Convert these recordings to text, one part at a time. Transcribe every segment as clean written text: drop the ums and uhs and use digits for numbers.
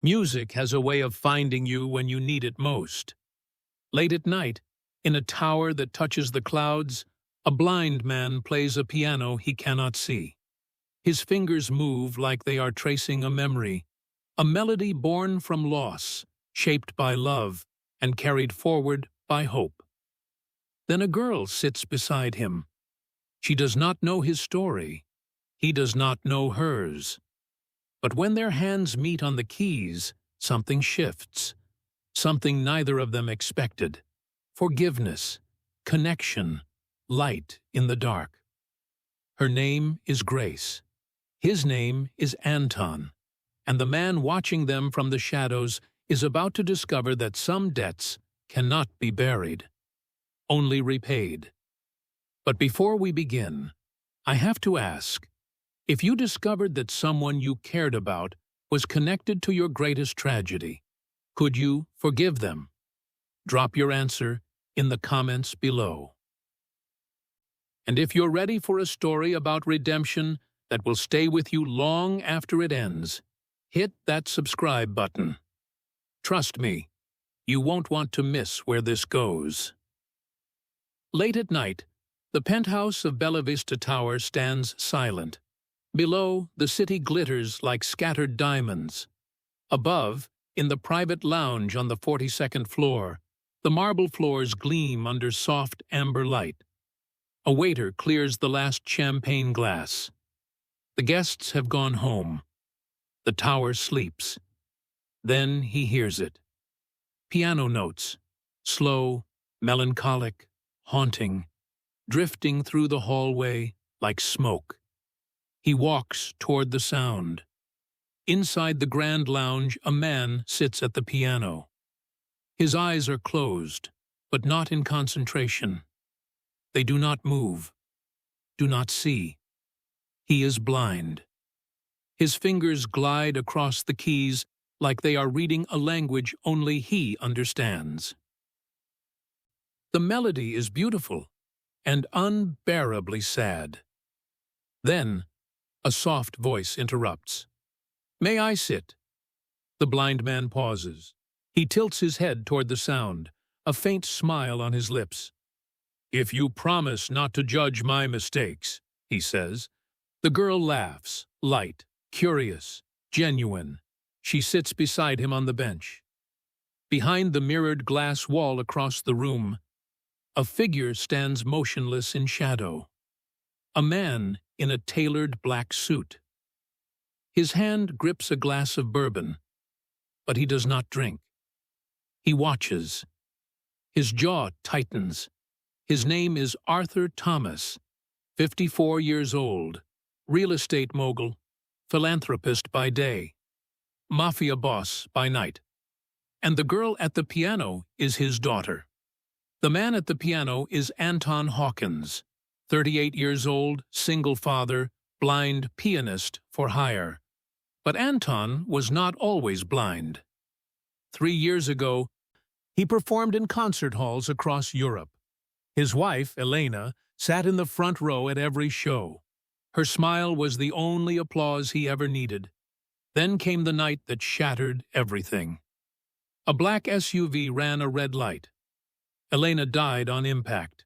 Music has a way of finding you when you need it most. Late at night, in a tower that touches the clouds, a blind man plays a piano he cannot see. His fingers move like they are tracing a memory, a melody born from loss, shaped by love, and carried forward by hope. Then a girl sits beside him. She does not know his story. He does not know hers. But when their hands meet on the keys, something shifts, something neither of them expected. Forgiveness, connection, light in the dark. Her name is Grace. His name is Anton, and the man watching them from the shadows is about to discover that some debts cannot be buried, only repaid. But before we begin, I have to ask, if you discovered that someone you cared about was connected to your greatest tragedy, could you forgive them? Drop your answer in the comments below. And if you're ready for a story about redemption that will stay with you long after it ends, hit that subscribe button. Trust me, you won't want to miss where this goes. Late at night, the penthouse of Bella Vista Tower stands silent. Below, the city glitters like scattered diamonds. Above, in the private lounge on the 42nd floor, the marble floors gleam under soft amber light. A waiter clears the last champagne glass. The guests have gone home. The tower sleeps. Then he hears it. Piano notes, slow, melancholic, haunting, drifting through the hallway like smoke. He walks toward the sound. Inside the grand lounge, a man sits at the piano. His eyes are closed, but not in concentration. They do not move, do not see. He is blind. His fingers glide across the keys like they are reading a language only he understands. The melody is beautiful and unbearably sad. Then, a soft voice interrupts. "May I sit?" The blind man pauses. He tilts his head toward the sound, a faint smile on his lips. "If you promise not to judge my mistakes," he says. The girl laughs, light, curious, genuine. She sits beside him on the bench. Behind the mirrored glass wall across the room, a figure stands motionless in shadow. A man in a tailored black suit. His hand grips a glass of bourbon, but he does not drink. He watches. His jaw tightens. His name is Arthur Thomas, 54 years old, real estate mogul, philanthropist by day, Mafia boss by night. And the girl at the piano is his daughter. The man at the piano is Anton Hawkins, 38 years old, single father, blind pianist for hire. But Anton was not always blind. 3 years ago, he performed in concert halls across Europe. His wife, Elena, sat in the front row at every show. Her smile was the only applause he ever needed. Then came the night that shattered everything. A black SUV ran a red light. Elena died on impact.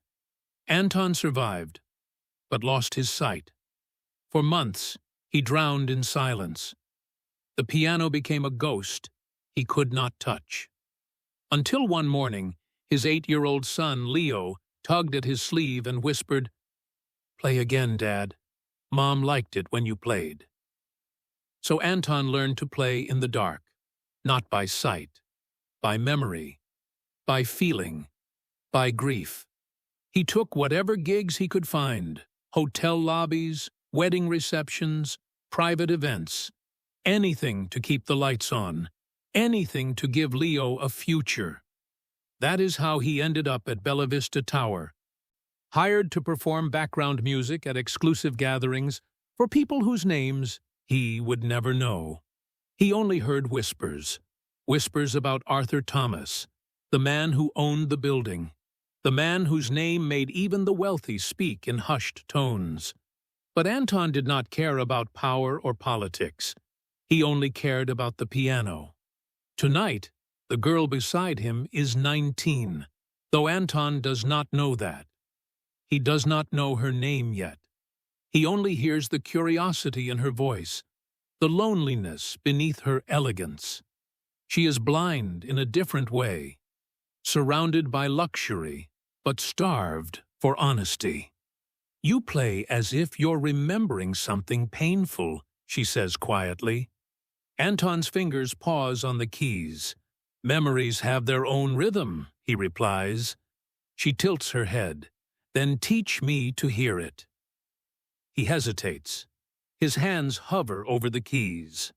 Anton survived, but lost his sight. For months, he drowned in silence. The piano became a ghost he could not touch. Until one morning, his 8-year-old son, Leo, tugged at his sleeve and whispered, "Play again, Dad. Mom liked it when you played." So Anton learned to play in the dark, not by sight, by memory, by feeling, by grief. He took whatever gigs he could find, hotel lobbies, wedding receptions, private events, anything to keep the lights on, anything to give Leo a future. That is how he ended up at Bella Vista Tower, hired to perform background music at exclusive gatherings for people whose names he would never know. He only heard whispers, whispers about Arthur Thomas, the man who owned the building, the man whose name made even the wealthy speak in hushed tones. But Anton did not care about power or politics. He only cared about the piano. Tonight, the girl beside him is 19, though Anton does not know that. He does not know her name yet. He only hears the curiosity in her voice, the loneliness beneath her elegance. She is blind in a different way, surrounded by luxury, but starved for honesty. "You play as if you're remembering something painful," she says quietly. Anton's fingers pause on the keys. "Memories have their own rhythm," he replies. She tilts her head. "Then teach me to hear it." He hesitates. His hands hover over the keys.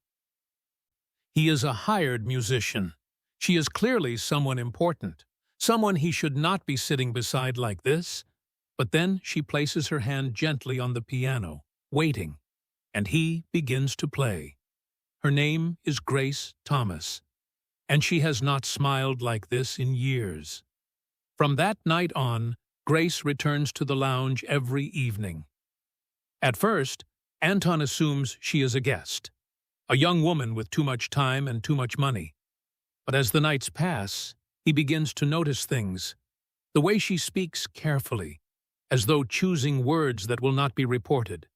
He is a hired musician. She is clearly someone important, someone he should not be sitting beside like this. But then she places her hand gently on the piano, waiting, and he begins to play. Her name is Grace Thomas, and she has not smiled like this in years. From that night on, Grace returns to the lounge every evening. At first, Anton assumes she is a guest, a young woman with too much time and too much money. But as the nights pass, he begins to notice things. The way she speaks carefully, as though choosing words that will not be reported.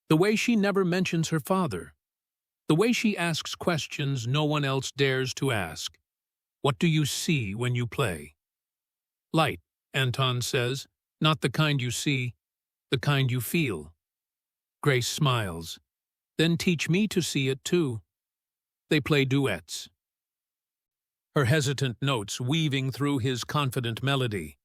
The way she never mentions her father. The way she asks questions no one else dares to ask. "What do you see when you play?" "Light," Anton says, "not the kind you see, the kind you feel." Grace smiles. "Then teach me to see it too." They play duets, her hesitant notes weaving through his confident melody.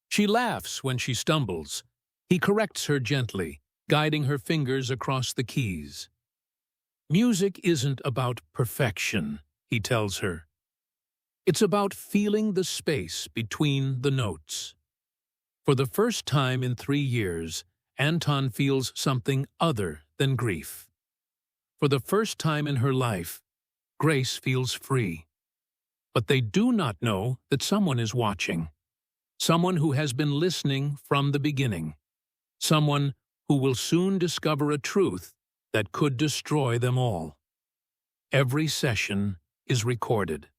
She laughs when she stumbles. He corrects her gently, guiding her fingers across the keys. "Music isn't about perfection," he tells her. "It's about feeling the space between the notes." For the first time in 3 years, Anton feels something other than grief. For the first time in her life, Grace feels free. But they do not know that someone is watching. Someone who has been listening from the beginning. Someone who will soon discover a truth that could destroy them all. Every session is recorded.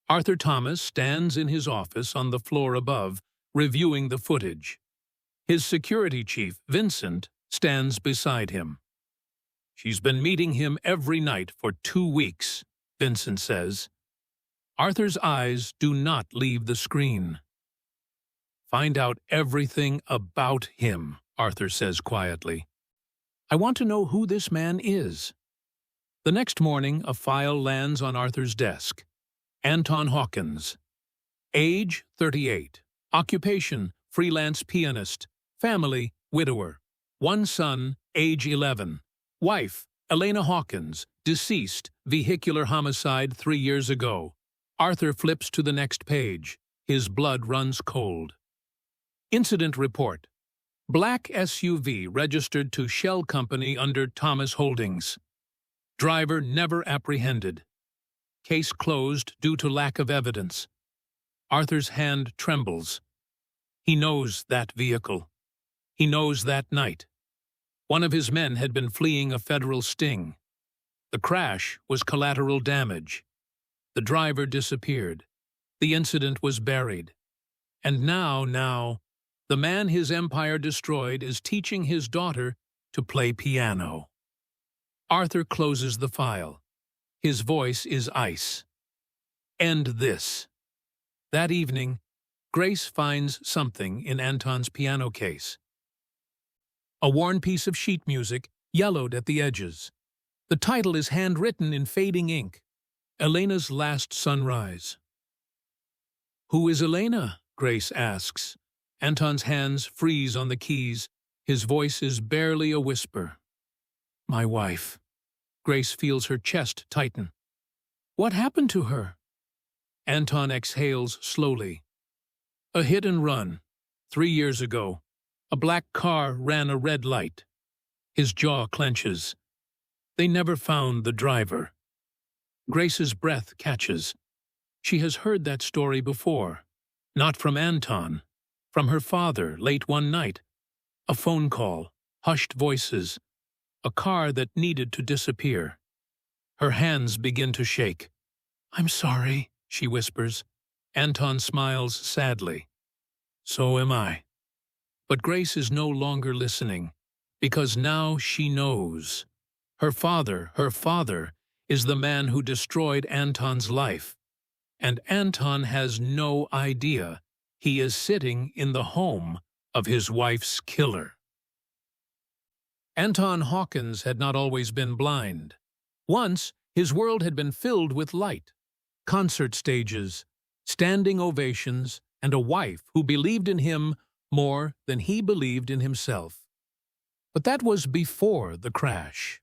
Arthur Thomas stands in his office on the floor above, reviewing the footage. His security chief, Vincent, stands beside him. "She's been meeting him every night for 2 weeks, Vincent says. Arthur's eyes do not leave the screen. "Find out everything about him," Arthur says quietly. "I want to know who this man is." The next morning, a file lands on Arthur's desk. Anton Hawkins. Age, 38. Occupation, freelance pianist. Family, widower. 1 son, age 11. Wife, Elena Hawkins, deceased, vehicular homicide 3 years ago. Arthur flips to the next page. His blood runs cold. Incident report. Black SUV registered to Shell Company under Thomas Holdings. Driver never apprehended. Case closed due to lack of evidence. Arthur's hand trembles. He knows that vehicle. He knows that night. One of his men had been fleeing a federal sting. The crash was collateral damage. The driver disappeared. The incident was buried. And now, the man his empire destroyed is teaching his daughter to play piano. Arthur closes the file. His voice is ice. End this. That evening, Grace finds something in Anton's piano case. A worn piece of sheet music, yellowed at the edges. The title is handwritten in fading ink. Elena's Last Sunrise. "Who is Elena?" Grace asks. Anton's hands freeze on the keys. His voice is barely a whisper. "My wife." Grace feels her chest tighten. "What happened to her?" Anton exhales slowly. "A hit and run. 3 years ago. A black car ran a red light." His jaw clenches. "They never found the driver." Grace's breath catches. She has heard that story before. Not from Anton. From her father, late one night. A phone call, hushed voices. A car that needed to disappear. Her hands begin to shake. "I'm sorry," she whispers. Anton smiles sadly. "So am I." But Grace is no longer listening, because now she knows. Her father, is the man who destroyed Anton's life. And Anton has no idea he is sitting in the home of his wife's killer. Anton Hawkins had not always been blind. Once, his world had been filled with light, concert stages, standing ovations, and a wife who believed in him more than he believed in himself. But that was before the crash,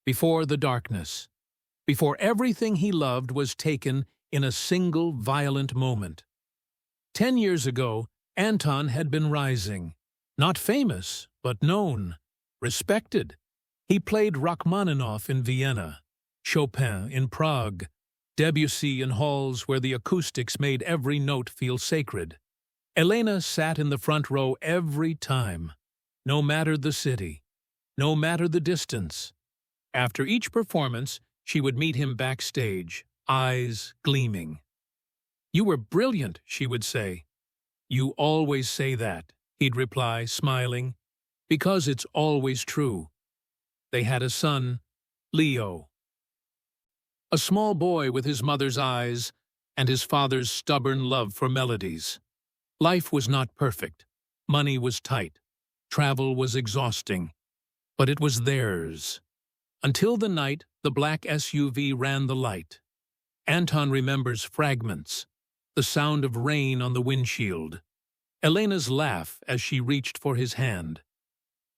before the darkness, before everything he loved was taken in a single violent moment. 10 years ago, Anton had been rising, not famous, but known, respected. He played Rachmaninoff in Vienna, Chopin in Prague, Debussy in halls where the acoustics made every note feel sacred. Elena sat in the front row every time, no matter the city, no matter the distance. After each performance, she would meet him backstage, eyes gleaming. "You were brilliant," she would say. "You always say that," he'd reply, smiling, "because it's always true." They had a son, Leo. A small boy with his mother's eyes and his father's stubborn love for melodies. Life was not perfect. Money was tight. Travel was exhausting. But it was theirs. Until the night the black SUV ran the light. Anton remembers fragments, the sound of rain on the windshield, Elena's laugh as she reached for his hand.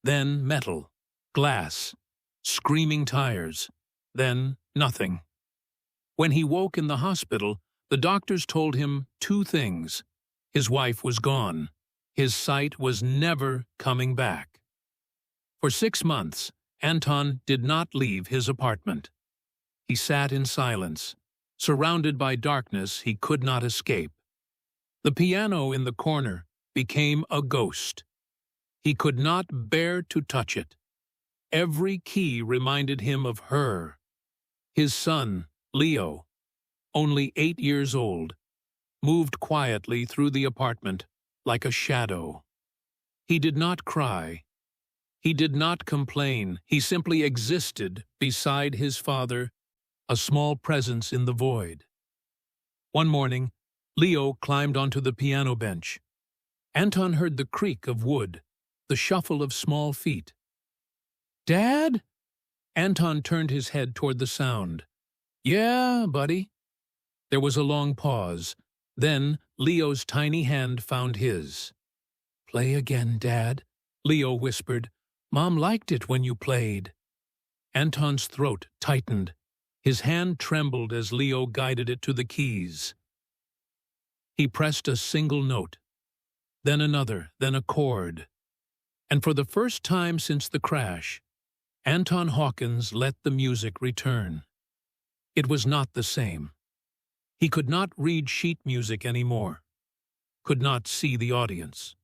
Then metal, glass, screaming tires, then nothing. When he woke in the hospital, the doctors told him 2 things. His wife was gone. His sight was never coming back. For 6 months, Anton did not leave his apartment. He sat in silence, surrounded by darkness he could not escape. The piano in the corner became a ghost. He could not bear to touch it. Every key reminded him of her. His son, Leo, only 8 years old, moved quietly through the apartment like a shadow. He did not cry. He did not complain. He simply existed beside his father, a small presence in the void. One morning, Leo climbed onto the piano bench. Anton heard the creak of wood, the shuffle of small feet. "Dad?" Anton turned his head toward the sound. "Yeah, buddy." There was a long pause. Then Leo's tiny hand found his. "Play again, Dad," Leo whispered. "Mom liked it when you played." Anton's throat tightened. His hand trembled as Leo guided it to the keys. He pressed a single note, then another, then a chord. And for the first time since the crash, Anton Hawkins let the music return. It was not the same. He could not read sheet music anymore, could not see the audience,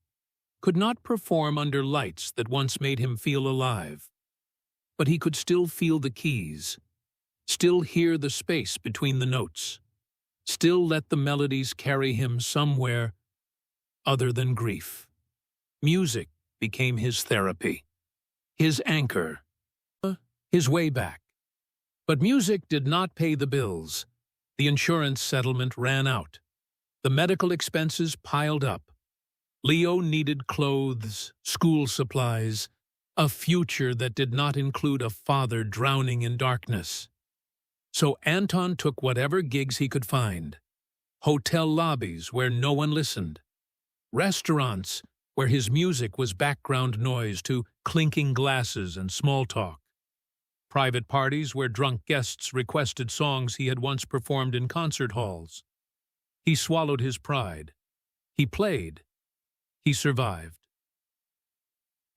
could not perform under lights that once made him feel alive. But he could still feel the keys, still hear the space between the notes, still let the melodies carry him somewhere other than grief. Music became his therapy, his anchor, his way back. But music did not pay the bills. The insurance settlement ran out. The medical expenses piled up. Leo needed clothes, school supplies, a future that did not include a father drowning in darkness. So Anton took whatever gigs he could find. Hotel lobbies where no one listened. Restaurants where his music was background noise to clinking glasses and small talk. Private parties where drunk guests requested songs he had once performed in concert halls. He swallowed his pride. He played. He survived.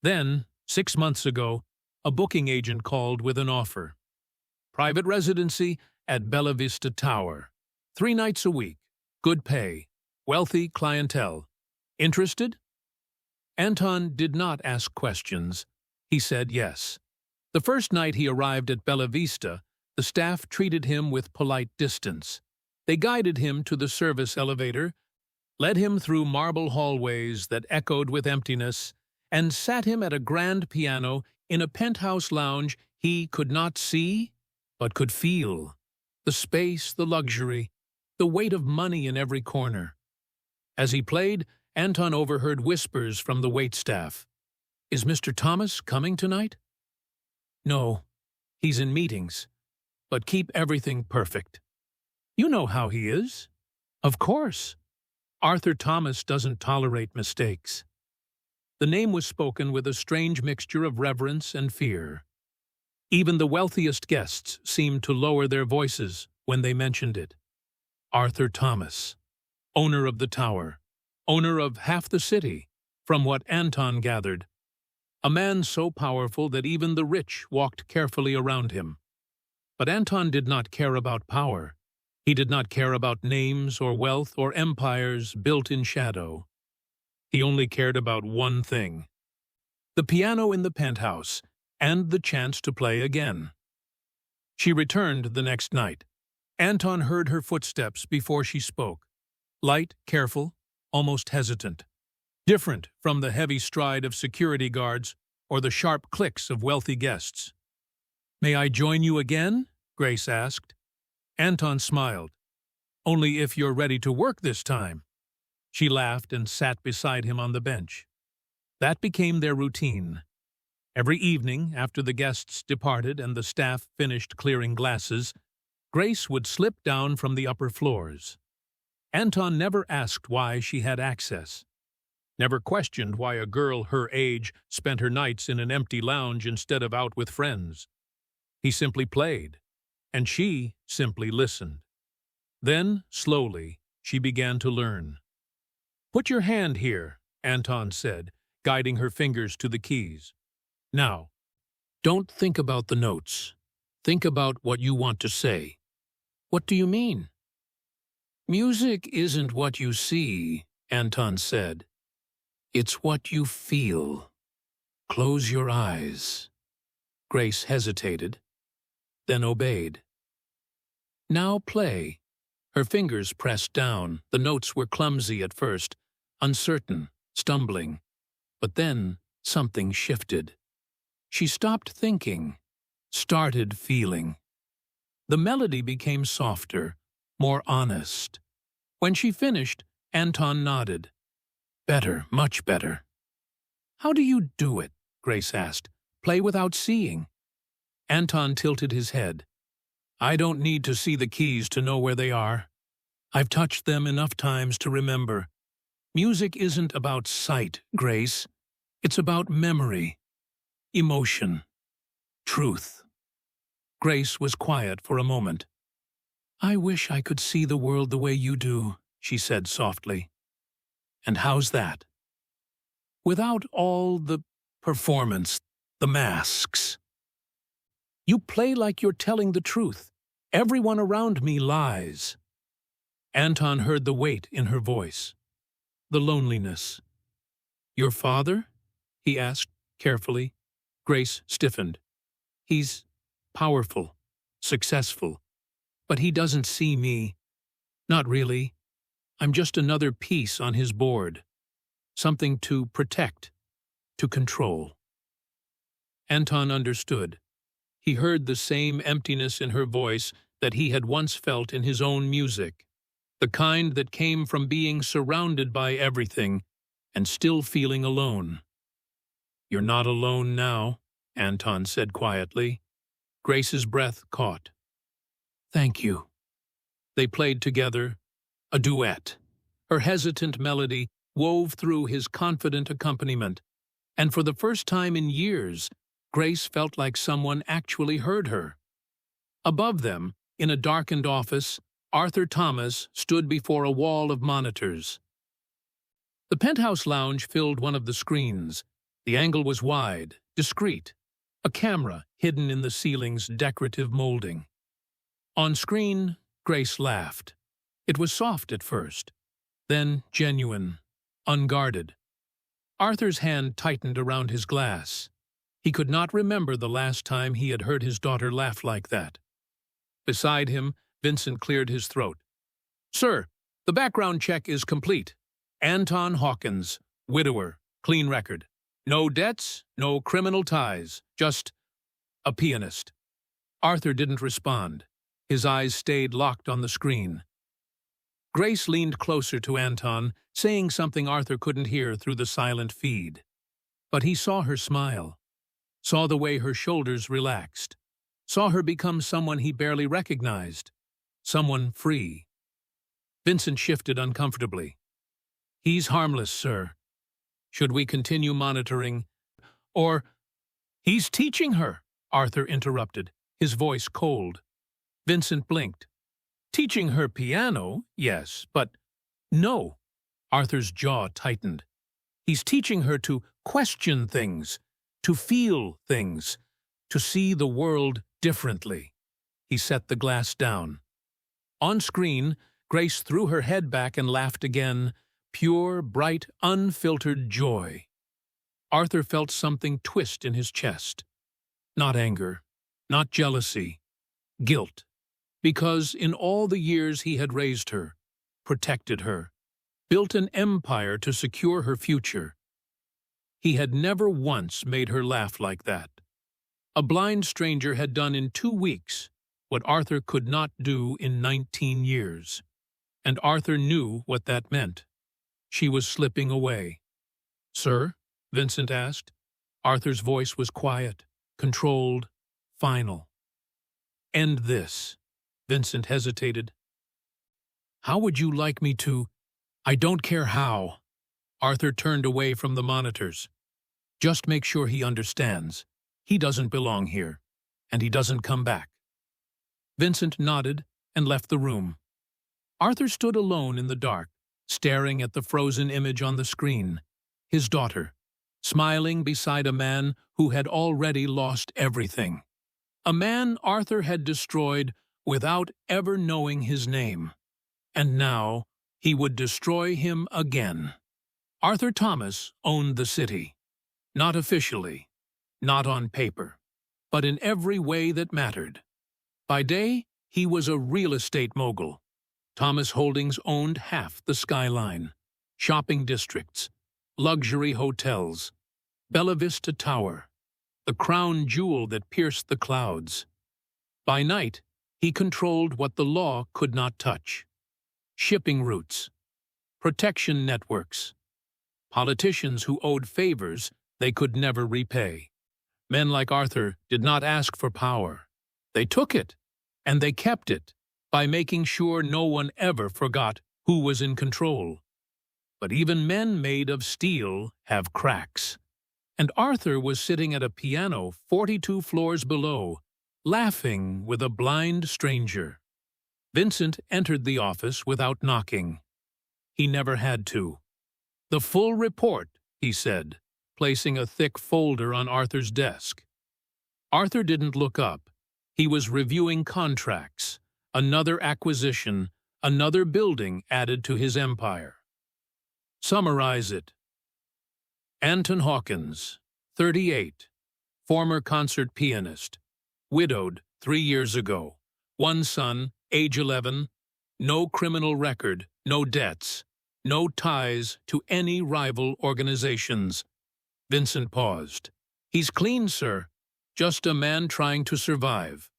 Then, 6 months ago, a booking agent called with an offer. Private residency at Bella Vista Tower. 3 nights a week. Good pay. Wealthy clientele. Interested? Anton did not ask questions. He said yes. The first night he arrived at Bella Vista, the staff treated him with polite distance. They guided him to the service elevator, led him through marble hallways that echoed with emptiness, and sat him at a grand piano in a penthouse lounge he could not see, but could feel. The space, the luxury, the weight of money in every corner. As he played, Anton overheard whispers from the waitstaff. "Is Mr. Thomas coming tonight?" "No, he's in meetings, but keep everything perfect." "You know how he is." "Of course. Arthur Thomas doesn't tolerate mistakes." The name was spoken with a strange mixture of reverence and fear. Even the wealthiest guests seemed to lower their voices when they mentioned it. Arthur Thomas, owner of the tower, owner of half the city, from what Anton gathered. A man so powerful that even the rich walked carefully around him. But Anton did not care about power. He did not care about names or wealth or empires built in shadow. He only cared about one thing: the piano in the penthouse and the chance to play again. She returned the next night. Anton heard her footsteps before she spoke. Light, careful, almost hesitant. Different from the heavy stride of security guards or the sharp clicks of wealthy guests. "May I join you again?" Grace asked. Anton smiled. "Only if you're ready to work this time." She laughed and sat beside him on the bench. That became their routine. Every evening, after the guests departed and the staff finished clearing glasses, Grace would slip down from the upper floors. Anton never asked why she had access, never questioned why a girl her age spent her nights in an empty lounge instead of out with friends. He simply played, and she simply listened. Then, slowly, she began to learn. "Put your hand here," Anton said, guiding her fingers to the keys. "Now, don't think about the notes. Think about what you want to say." "What do you mean?" "Music isn't what you see," Anton said. "It's what you feel. Close your eyes." Grace hesitated, then obeyed. "Now play." Her fingers pressed down. The notes were clumsy at first, uncertain, stumbling. But then something shifted. She stopped thinking, started feeling. The melody became softer, more honest. When she finished, Anton nodded. "Better, much better." "How do you do it?" Grace asked. "Play without seeing." Anton tilted his head. "I don't need to see the keys to know where they are. I've touched them enough times to remember. Music isn't about sight, Grace. It's about memory, emotion, truth." Grace was quiet for a moment. "I wish I could see the world the way you do," she said softly. "And how's that?" "Without all the performance, the masks. You play like you're telling the truth. Everyone around me lies." Anton heard the weight in her voice, the loneliness. "Your father?" he asked carefully. Grace stiffened. "He's powerful, successful, but he doesn't see me. Not really. I'm just another piece on his board. Something to protect, to control." Anton understood. He heard the same emptiness in her voice that he had once felt in his own music, the kind that came from being surrounded by everything and still feeling alone. "You're not alone now," Anton said quietly. Grace's breath caught. "Thank you." They played together, a duet. Her hesitant melody wove through his confident accompaniment, and for the first time in years, Grace felt like someone actually heard her. Above them, in a darkened office, Arthur Thomas stood before a wall of monitors. The penthouse lounge filled one of the screens. The angle was wide, discreet, a camera hidden in the ceiling's decorative molding. On screen, Grace laughed. It was soft at first, then genuine, unguarded. Arthur's hand tightened around his glass. He could not remember the last time he had heard his daughter laugh like that. Beside him, Vincent cleared his throat. Sir, the background check is complete. Anton Hawkins, widower, clean record. No debts, no criminal ties, just a pianist. Arthur didn't respond. His eyes stayed locked on the screen. Grace leaned closer to Anton, saying something Arthur couldn't hear through the silent feed. But he saw her smile, saw the way her shoulders relaxed, saw her become someone he barely recognized, someone free. Vincent shifted uncomfortably. He's harmless, sir. Should we continue monitoring? Or, he's teaching her, Arthur interrupted, his voice cold. Vincent blinked. Teaching her piano, yes, but no. Arthur's jaw tightened. He's teaching her to question things, to feel things, to see the world differently. He set the glass down. On screen, Grace threw her head back and laughed again, pure, bright, unfiltered joy. Arthur felt something twist in his chest. Not anger, not jealousy, guilt. Because in all the years he had raised her, protected her, built an empire to secure her future, he had never once made her laugh like that. A blind stranger had done in 2 weeks what Arthur could not do in 19 years. And Arthur knew what that meant. She was slipping away. "Sir?" Vincent asked. Arthur's voice was quiet, controlled, final. "End this." Vincent hesitated. "How would you like me to?" "I don't care how." Arthur turned away from the monitors. "Just make sure he understands. He doesn't belong here, and he doesn't come back." Vincent nodded and left the room. Arthur stood alone in the dark, staring at the frozen image on the screen, his daughter, smiling beside a man who had already lost everything. A man Arthur had destroyed without ever knowing his name. And now he would destroy him again. Arthur Thomas owned the city. Not officially, not on paper, but in every way that mattered. By day, he was a real estate mogul. Thomas Holdings owned half the skyline, shopping districts, luxury hotels, Bella Vista Tower, the crown jewel that pierced the clouds. By night, he controlled what the law could not touch: shipping routes, protection networks, politicians who owed favors they could never repay. Men like Arthur did not ask for power. They took it, and they kept it, by making sure no one ever forgot who was in control. But even men made of steel have cracks. And Arthur was sitting at a piano 42 floors below, laughing with a blind stranger. Vincent entered the office without knocking. He never had to. "The full report," he said, placing a thick folder on Arthur's desk. Arthur didn't look up. He was reviewing contracts, another acquisition, another building added to his empire. "Summarize it." Anton Hawkins, 38, former concert pianist, widowed 3 years ago, 1 son, age 11, no criminal record, no debts, no ties to any rival organizations. Vincent paused. "He's clean, sir. Just a man trying to survive."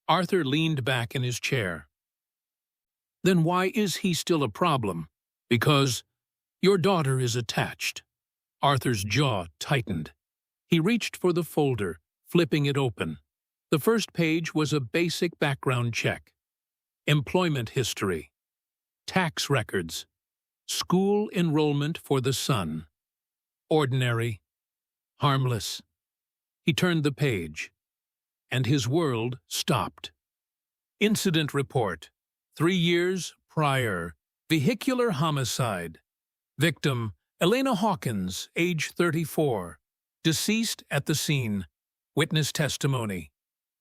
Arthur leaned back in his chair. "Then why is he still a problem?" "Because your daughter is attached." Arthur's jaw tightened. He reached for the folder, flipping it open. The first page was a basic background check. Employment history, tax records, school enrollment for the son. Ordinary, harmless. He turned the page, and his world stopped. Incident report, 3 years prior, vehicular homicide. Victim, Elena Hawkins, age 34. Deceased at the scene. Witness testimony.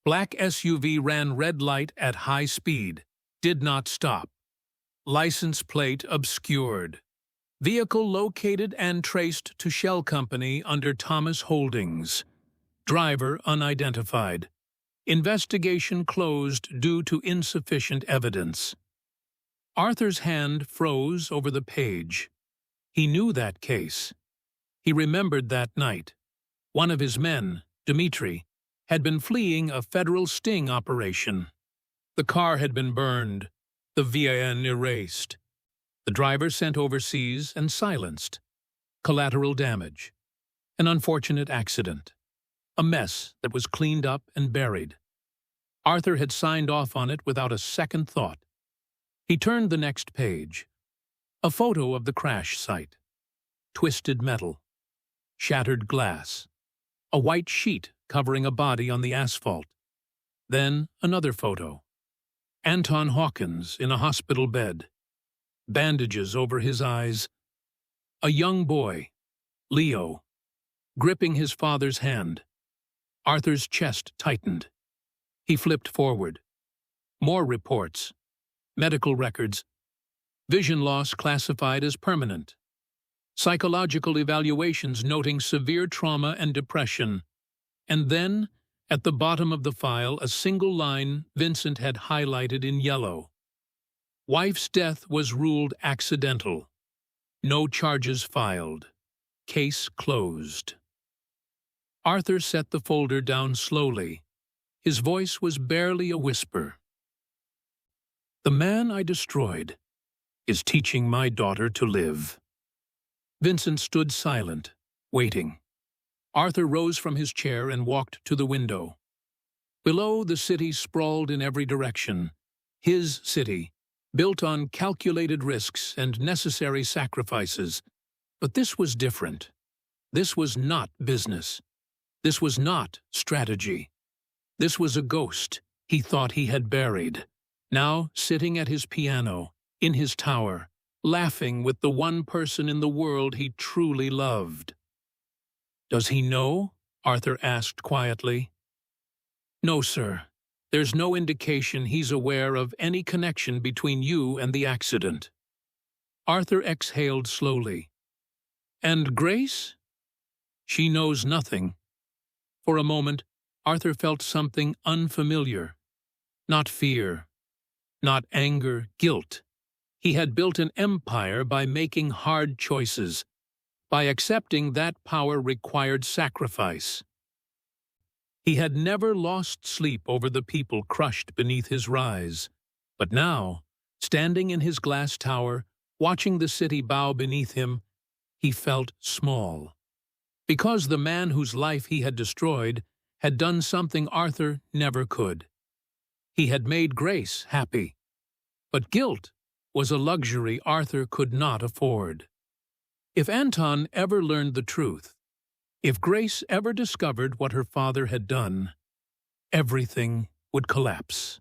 Black SUV ran red light at high speed. Did not stop. License plate obscured. Vehicle located and traced to shell company under Thomas Holdings. Driver unidentified. Investigation closed due to insufficient evidence. Arthur's hand froze over the page. He knew that case. He remembered that night. One of his men, Dmitri, had been fleeing a federal sting operation. The car had been burned, the VIN erased, the driver sent overseas and silenced. Collateral damage. An unfortunate accident. A mess that was cleaned up and buried. Arthur had signed off on it without a second thought. He turned the next page. A photo of the crash site. Twisted metal. Shattered glass. A white sheet covering a body on the asphalt. Then another photo. Anton Hawkins in a hospital bed. Bandages over his eyes. A young boy, Leo, gripping his father's hand. Arthur's chest tightened. He flipped forward. More reports. Medical records. Vision loss classified as permanent. Psychological evaluations noting severe trauma and depression. And then, at the bottom of the file, a single line Vincent had highlighted in yellow. Wife's death was ruled accidental. No charges filed. Case closed. Arthur set the folder down slowly. His voice was barely a whisper. The man I destroyed is teaching my daughter to live. Vincent stood silent, waiting. Arthur rose from his chair and walked to the window. Below, the city sprawled in every direction. His city, built on calculated risks and necessary sacrifices. But this was different. This was not business. This was not strategy. This was a ghost he thought he had buried, now sitting at his piano, in his tower, laughing with the one person in the world he truly loved. "Does he know?" Arthur asked quietly. "No, sir. There's no indication he's aware of any connection between you and the accident." Arthur exhaled slowly. "And Grace?" "She knows nothing." For a moment, Arthur felt something unfamiliar. Not fear, not anger, guilt. He had built an empire by making hard choices, by accepting that power required sacrifice. He had never lost sleep over the people crushed beneath his rise. But now, standing in his glass tower, watching the city bow beneath him, he felt small. Because the man whose life he had destroyed had done something Arthur never could. He had made Grace happy. But guilt was a luxury Arthur could not afford. If Anton ever learned the truth, if Grace ever discovered what her father had done, everything would collapse.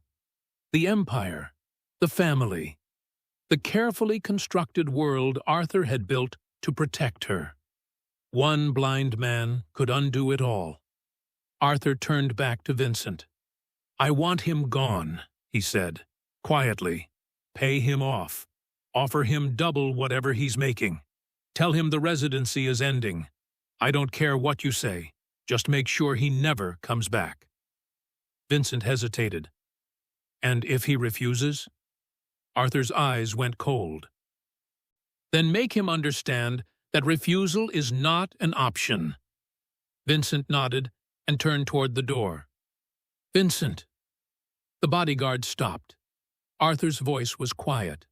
The empire, the family, the carefully constructed world Arthur had built to protect her. One blind man could undo it all. Arthur turned back to Vincent. "I want him gone," he said, quietly. "Pay him off. Offer him double whatever he's making. Tell him the residency is ending. I don't care what you say. Just make sure he never comes back." Vincent hesitated. "And if he refuses?" Arthur's eyes went cold. "Then make him understand that refusal is not an option." Vincent nodded and turned toward the door. "Vincent!" The bodyguard stopped. Arthur's voice was quiet,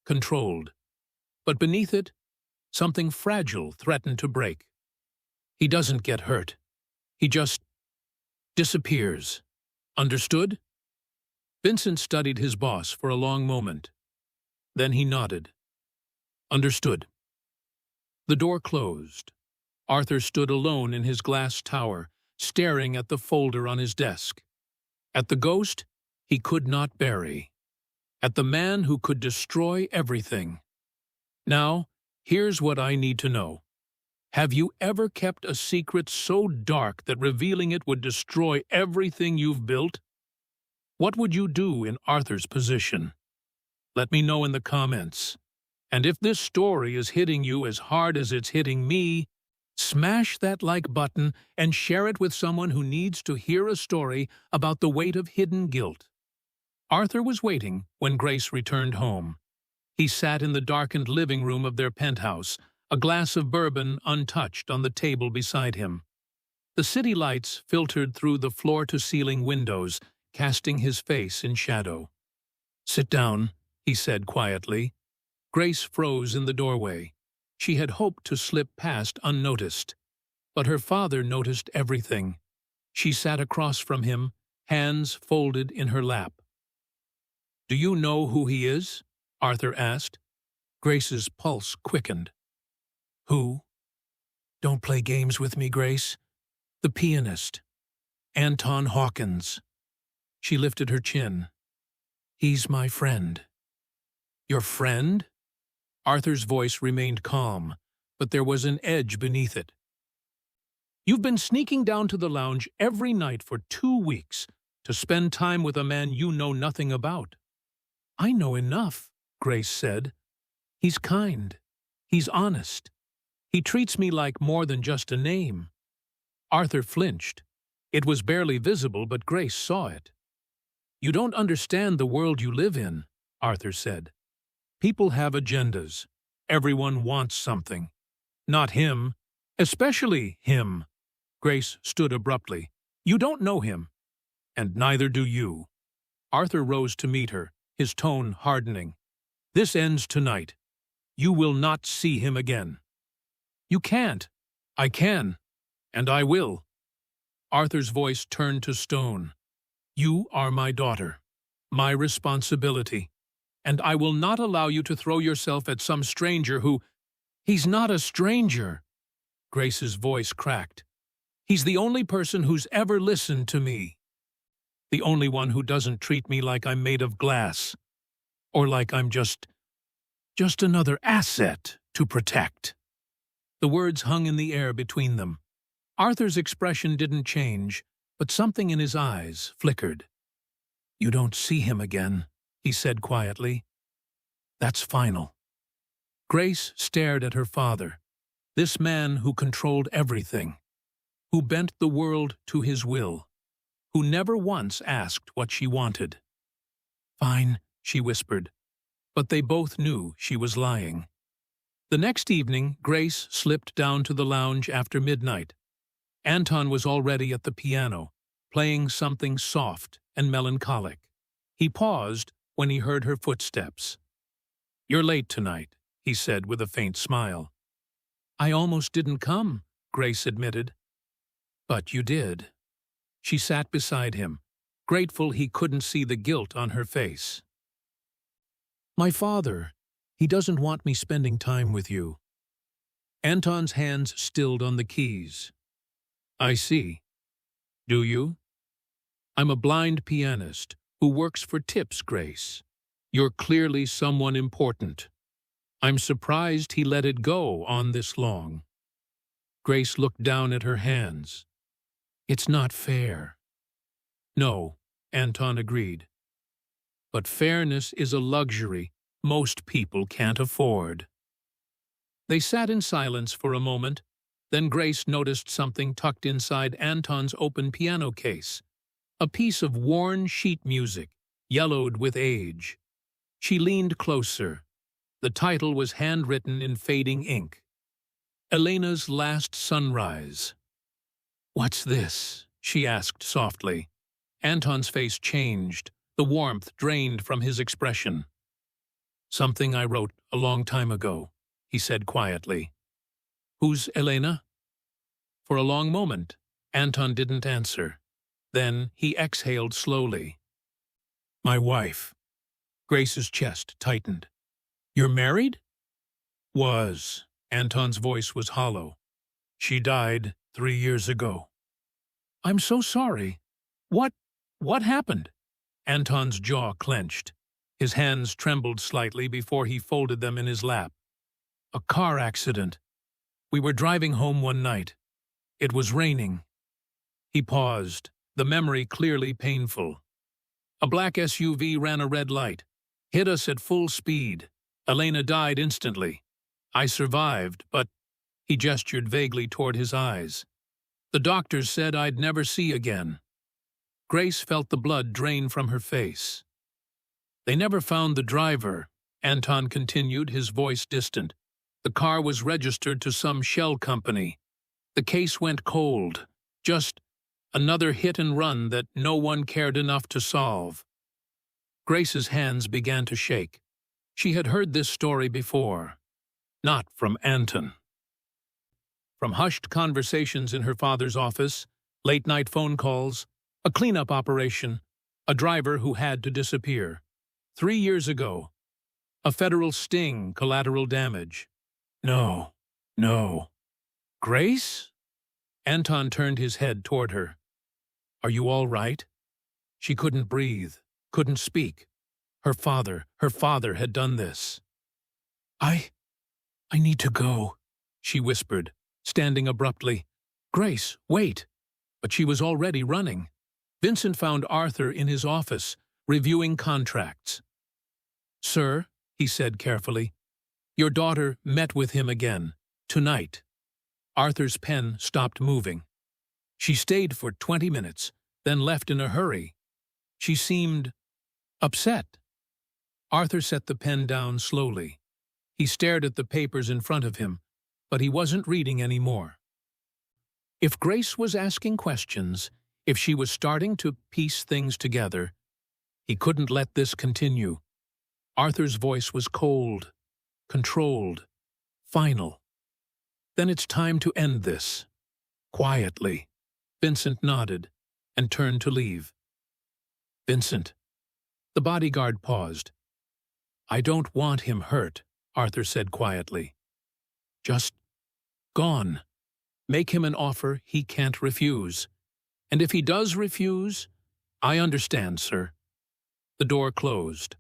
controlled. But beneath it, something fragile threatened to break. "He doesn't get hurt. He just disappears. Understood?" Vincent studied his boss for a long moment. Then he nodded. "Understood." The door closed. Arthur stood alone in his glass tower, staring at the folder on his desk. At the ghost he could not bury. At the man who could destroy everything. "Now, here's what I need to know. Have you ever kept a secret so dark that revealing it would destroy everything you've built? What would you do in Arthur's position? Let me know in the comments. And if this story is hitting you as hard as it's hitting me, smash that like button and share it with someone who needs to hear a story about the weight of hidden guilt. Arthur was waiting when Grace returned home. He sat in the darkened living room of their penthouse, a glass of bourbon untouched on the table beside him. The city lights filtered through the floor-to-ceiling windows, casting his face in shadow. "Sit down," he said quietly. Grace froze in the doorway. She had hoped to slip past unnoticed. But her father noticed everything. She sat across from him, hands folded in her lap. "Do you know who he is?" Arthur asked. Grace's pulse quickened. "Who?" "Don't play games with me, Grace. The pianist. Anton Hawkins." She lifted her chin. "He's my friend." "Your friend?" Arthur's voice remained calm, but there was an edge beneath it. "You've been sneaking down to the lounge every night for 2 weeks to spend time with a man you know nothing about." "I know enough," Grace said. "He's kind. He's honest. He treats me like more than just a name." Arthur flinched. It was barely visible, but Grace saw it. "You don't understand the world you live in," Arthur said. "People have agendas. Everyone wants something. Not him. Especially him." Grace stood abruptly. "You don't know him. And neither do you." Arthur rose to meet her, his tone hardening. "This ends tonight. You will not see him again." "You can't." "I can. And I will." Arthur's voice turned to stone. "You are my daughter, my responsibility, and I will not allow you to throw yourself at some stranger who—" "He's not a stranger." Grace's voice cracked. "He's the only person who's ever listened to me. The only one who doesn't treat me like I'm made of glass, or like I'm just another asset to protect." The words hung in the air between them. Arthur's expression didn't change, but something in his eyes flickered. "You don't see him again," he said quietly. "That's final." Grace stared at her father, this man who controlled everything, who bent the world to his will, who never once asked what she wanted. "Fine," she whispered, but they both knew she was lying. The next evening, Grace slipped down to the lounge after midnight. Anton was already at the piano, playing something soft and melancholic. He paused when he heard her footsteps. "You're late tonight," he said with a faint smile. "I almost didn't come," Grace admitted. "But you did." She sat beside him, grateful he couldn't see the guilt on her face. "My father, he doesn't want me spending time with you." Anton's hands stilled on the keys. "I see. Do you? I'm a blind pianist who works for tips, Grace. You're clearly someone important. I'm surprised he let it go on this long." Grace looked down at her hands. "It's not fair." "No," Anton agreed. "But fairness is a luxury most people can't afford." They sat in silence for a moment. Then Grace noticed something tucked inside Anton's open piano case, a piece of worn sheet music, yellowed with age. She leaned closer. The title was handwritten in fading ink. "Elena's Last Sunrise." "What's this?" she asked softly. Anton's face changed, the warmth drained from his expression. "Something I wrote a long time ago," he said quietly. "Who's Elena?" For a long moment, Anton didn't answer. Then he exhaled slowly. "My wife." Grace's chest tightened. "You're married?" "Was." Anton's voice was hollow. "She died 3 years ago." "I'm so sorry. What happened?" Anton's jaw clenched. His hands trembled slightly before he folded them in his lap. "A car accident. We were driving home one night. It was raining." He paused, the memory clearly painful. "A black SUV ran a red light, hit us at full speed. Elena died instantly. I survived, but—" He gestured vaguely toward his eyes. "The doctors said I'd never see again." Grace felt the blood drain from her face. "They never found the driver," Anton continued, his voice distant. The car was registered to some shell company. The case went cold. Just another hit and run that no one cared enough to solve. Grace's hands began to shake. She had heard this story before. Not from Anton. From hushed conversations in her father's office, late-night phone calls, a cleanup operation, a driver who had to disappear. 3 years ago, a federal sting, collateral damage. No, no. Grace? Anton turned his head toward her. Are you all right? She couldn't breathe, couldn't speak. Her father had done this. I need to go, she whispered, standing abruptly. Grace, wait. But she was already running. Vincent found Arthur in his office, reviewing contracts. Sir, he said carefully, your daughter met with him again, tonight. Arthur's pen stopped moving. She stayed for 20 minutes, then left in a hurry. She seemed upset. Arthur set the pen down slowly. He stared at the papers in front of him, but he wasn't reading anymore. If Grace was asking questions, if she was starting to piece things together, he couldn't let this continue. Arthur's voice was cold, controlled, final. Then it's time to end this. Quietly. Vincent nodded and turned to leave. Vincent. The bodyguard paused. I don't want him hurt, Arthur said quietly. Just gone. Make him an offer he can't refuse. And if he does refuse, I understand, sir. The door closed.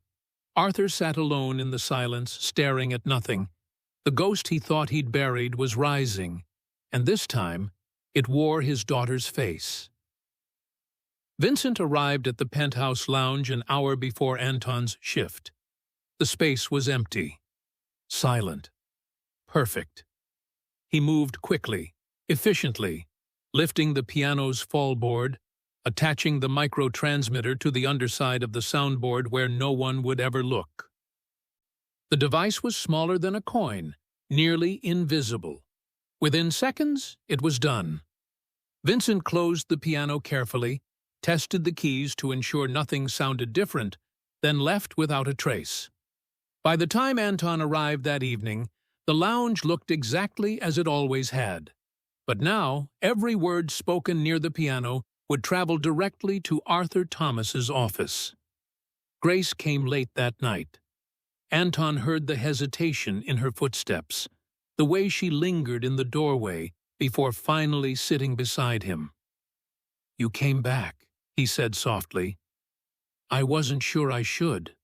Arthur sat alone in the silence, staring at nothing. The ghost he thought he'd buried was rising, and this time it wore his daughter's face. Vincent arrived at the penthouse lounge an hour before Anton's shift. The space was empty, silent, perfect. He moved quickly, efficiently, lifting the piano's fallboard, attaching the micro-transmitter to the underside of the soundboard where no one would ever look. The device was smaller than a coin, nearly invisible. Within seconds, it was done. Vincent closed the piano carefully, tested the keys to ensure nothing sounded different, then left without a trace. By the time Anton arrived that evening, the lounge looked exactly as it always had. But now, every word spoken near the piano would travel directly to Arthur Thomas's office. Grace came late that night. Anton heard the hesitation in her footsteps, the way she lingered in the doorway before finally sitting beside him. You came back, he said softly. I wasn't sure I should.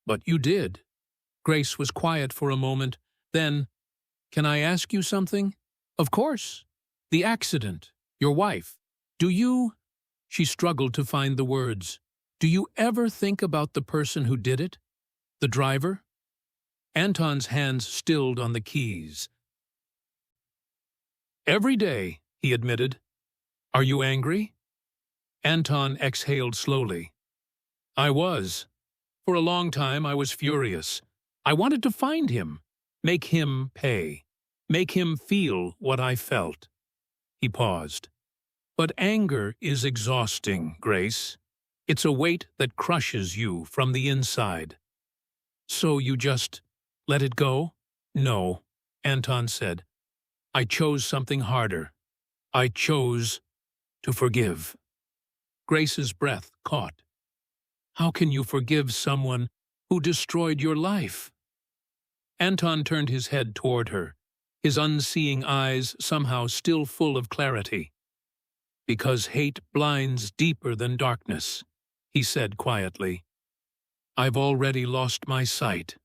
But you did. Grace was quiet for a moment. Then, can I ask you something? Of course. The accident. Your wife. Do you... She struggled to find the words. Do you ever think about the person who did it? The driver? Anton's hands stilled on the keys. Every day, he admitted. Are you angry? Anton exhaled slowly. I was. For a long time, I was furious. I wanted to find him, make him pay, make him feel what I felt. He paused. But anger is exhausting, Grace. It's a weight that crushes you from the inside. So you just let it go? No, Anton said. I chose something harder. I chose to forgive. Grace's breath caught. How can you forgive someone who destroyed your life? Anton turned his head toward her, his unseeing eyes somehow still full of clarity. Because hate blinds deeper than darkness, he said quietly. I've already lost my sight.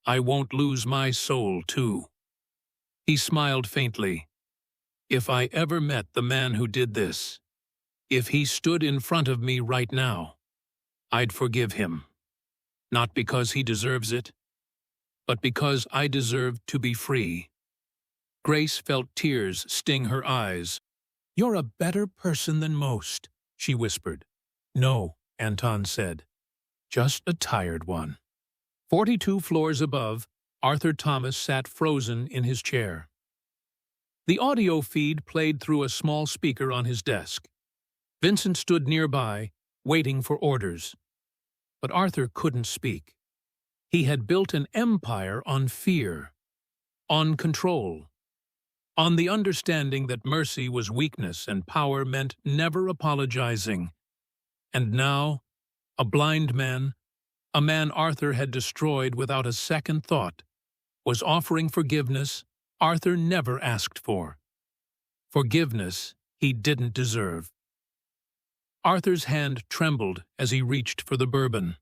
I won't lose my soul, too. He smiled faintly. If I ever met the man who did this, if he stood in front of me right now, I'd forgive him. Not because he deserves it, but because I deserve to be free. Grace felt tears sting her eyes. You're a better person than most, she whispered. No, Anton said. Just a tired one. 42 floors above, Arthur Thomas sat frozen in his chair. The audio feed played through a small speaker on his desk. Vincent stood nearby, waiting for orders. But Arthur couldn't speak. He had built an empire on fear, on control, on the understanding that mercy was weakness and power meant never apologizing. And now, a blind man, a man Arthur had destroyed without a second thought, was offering forgiveness Arthur never asked for. Forgiveness he didn't deserve. Arthur's hand trembled as he reached for the bourbon.